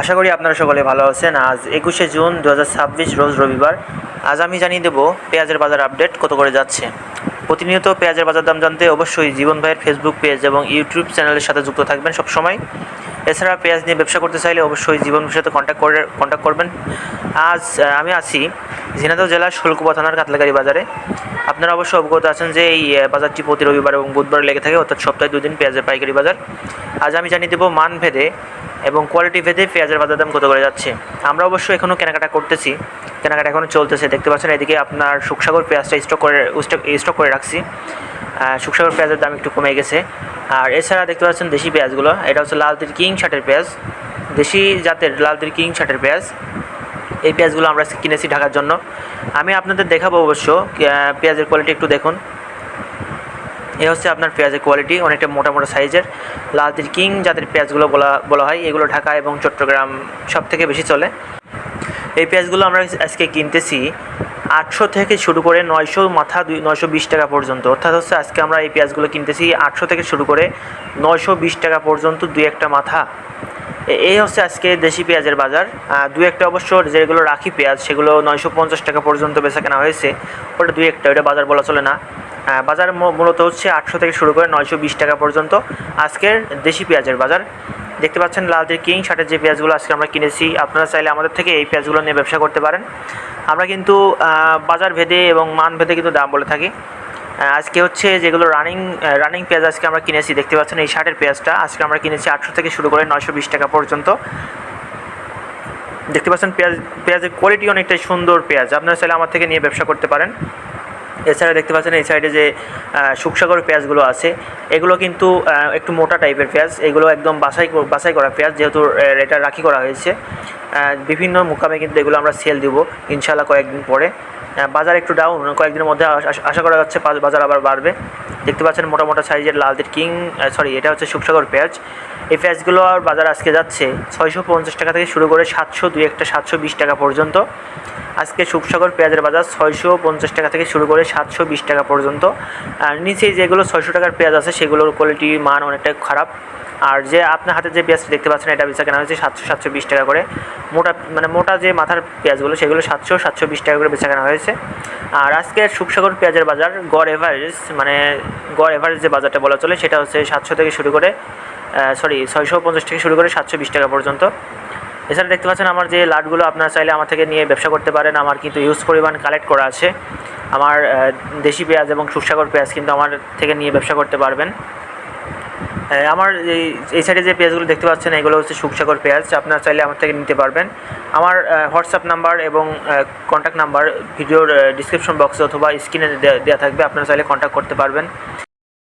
আশা করি আপনারা সকলে ভালো আছেন। আজ 21শে জুন 2026 রোজ রবিবার। আজ আমি জানিয়ে দেব পেঁয়াজের বাজার আপডেট কত করে যাচ্ছে। প্রতিনিয়ত পেঁয়াজের বাজার দাম জানতে অবশ্যই জীবন ভাইয়ের ফেসবুক পেজ এবং ইউটিউব চ্যানেলের সাথে যুক্ত থাকবেন সবসময়। এছাড়া পেঁয়াজ নিয়ে ব্যবসা করতে চাইলে অবশ্যই জীবন ভাইয়ের সাথে কন্ট্যাক্ট করবেন। আজ আমি আছি ঝিনাইদহ জেলার শোলকুপা থানার কাতলাগাড়ি বাজারে। আপনারা অবশ্যই অবগত আছেন যে এই বাজারটি প্রতি রবিবার এবং বুধবার লেগে থাকে, অর্থাৎ সপ্তাহে 2 দিন পেঁয়াজের পাইকারি বাজার। আজ আমি জানিয়ে দেব মান ভেদে এবং কোয়ালিটি ভেদে পেঁয়াজের বাজার দাম কত করে যাচ্ছে। আমরা অবশ্যই এখনও কেনাকাটা করতেছি, কেনাকাটা এখনও চলতেছে। দেখতে পাচ্ছেন এদিকে আপনার সুখসাগর পেঁয়াজটা স্টক করে রাখছি। সুখসাগর পেঁয়াজের দাম একটু কমে গেছে। আর এছাড়া দেখতে পাচ্ছেন দেশি পেঁয়াজগুলো, এটা হচ্ছে লালতির কিং শার্টের পেঁয়াজ, দেশি জাতের লালতির কিং শার্টের পেঁয়াজ। এই পেঁয়াজগুলো আমরা কিনেছি ঢাকার জন্য। আমি আপনাদের দেখাবো অবশ্য পেঁয়াজের কোয়ালিটি একটু দেখুন। এ হচ্ছে আপনার পেঁয়াজের কোয়ালিটি, অনেকটা মোটা মোটা সাইজের লালতির কিং জাতের পেঁয়াজগুলো বলা হয়। এগুলো ঢাকা এবং চট্টগ্রাম সব থেকে বেশি চলে। এই পেঁয়াজগুলো আমরা আজকে কিনতেছি 800 থেকে শুরু করে 900 মাথা 920 টাকা পর্যন্ত। অর্থাৎ হচ্ছে আজকে আমরা এই পেঁয়াজগুলো কিনতেছি 800 থেকে শুরু করে 920 টাকা পর্যন্ত, 2-1টা মাথা। এই হচ্ছে আজকে দেশি পেঁয়াজের বাজার। 2-1টা অবশ্য যেগুলো রাখি পেঁয়াজ সেগুলো 950 টাকা পর্যন্ত বেচা কেনা হয়েছে। ওটা 2-1টা, ওটা বাজার বলা চলে না। বাজার মূলত হচ্ছে 800 থেকে শুরু করে 920 টাকা পর্যন্ত আজকের দেশি পেঁয়াজের বাজার। দেখতে পাচ্ছেন লালতির কিং শার্টের যে পেঁয়াজগুলো আজকে আমরা কিনেছি, আপনারা চাইলে আমাদের থেকে এই পেঁয়াজগুলো নিয়ে ব্যবসা করতে পারেন। আমরা কিন্তু বাজার ভেদে এবং মান ভেদে কিন্তু দাম বলে থাকি। আজকে হচ্ছে যেগুলো রানিং পেঁয়াজ আজকে আমরা কিনেছি, দেখতে পাচ্ছেন এই শার্টের পেঁয়াজটা আজকে আমরা কিনেছি 800 থেকে শুরু করে 920 টাকা পর্যন্ত। দেখতে পাচ্ছেন পেঁয়াজের কোয়ালিটি অনেকটাই সুন্দর পেঁয়াজ, আপনারা চাইলে আমার থেকে নিয়ে ব্যবসা করতে পারেন। এছাড়া দেখতে পাচ্ছেন এই সাইডে যে সুখসাগর পেঁয়াজগুলো আছে, এগুলো কিন্তু একটু মোটা টাইপের পেঁয়াজ। এগুলো একদম বাছাই করা পেঁয়াজ, যেহেতু এটা রাখি করা হয়েছে। বিভিন্ন মুকামে কিন্তু এগুলো আমরা সেল দিব ইনশাআল্লাহ কয়েকদিন পরে। বাজার একটু ডাউন, কয়েকদিনের মধ্যে আশা করা যাচ্ছে বাজার আবার বাড়বে। দেখতে পাচ্ছেন মোটা মোটা সাইজের লালতির কিং এটা হচ্ছে সুখসাগর পেঁয়াজ। এই পেঁয়াজগুলোর বাজার আজকে যাচ্ছে 650 টাকা থেকে শুরু করে 700, 2-1টা 720 টাকা পর্যন্ত। আজকে সুখসাগর পেঁয়াজের বাজার 650 টাকা থেকে শুরু করে 720 টাকা পর্যন্ত। আর নিচে যেগুলো 600 টাকার পেঁয়াজ আছে সেগুলোর কোয়ালিটি মান অনেকটাই খারাপ। আর যে আপনার হাতে যে পেঁয়াজটা দেখতে পাচ্ছেন এটা বেচা কেনা হয়েছে 700-720 টাকা করে। মোটা যে মাথার পেঁয়াজগুলো সেগুলো 700-720 টাকা করে বেচা কেনা হয়েছে। আর আজকে সুখসাগর পেঁয়াজের বাজার গড় এভারেজ যে বাজারটা বলা চলে সেটা হচ্ছে 700 থেকে শুরু করে 650 থেকে শুরু করে 720 টাকা পর্যন্ত। এছাড়া দেখতে পাচ্ছেন আমার যে লাটগুলো, আপনারা চাইলে আমার থেকে নিয়ে ব্যবসা করতে পারেন। আমার কিন্তু ইউজ পরিমাণ কালেক্ট করা আছে। আমার দেশি পেঁয়াজ এবং সুখসাগর পেঁয়াজ কিন্তু আমার থেকে নিয়ে ব্যবসা করতে পারবেন। আমার এই সাইডে যে পেঁয়াজগুলো দেখতে পাচ্ছেন এগুলো হচ্ছে সুখসাগর পেঁয়াজ, আপনারা চাইলে আমার থেকে নিতে পারবেন। আমার হোয়াটসঅ্যাপ নাম্বার এবং কন্ট্যাক্ট নাম্বার ভিডিওর ডিসক্রিপশন বক্সে অথবা স্ক্রিনে দেওয়া থাকবে, আপনারা চাইলে কন্ট্যাক্ট করতে পারবেন।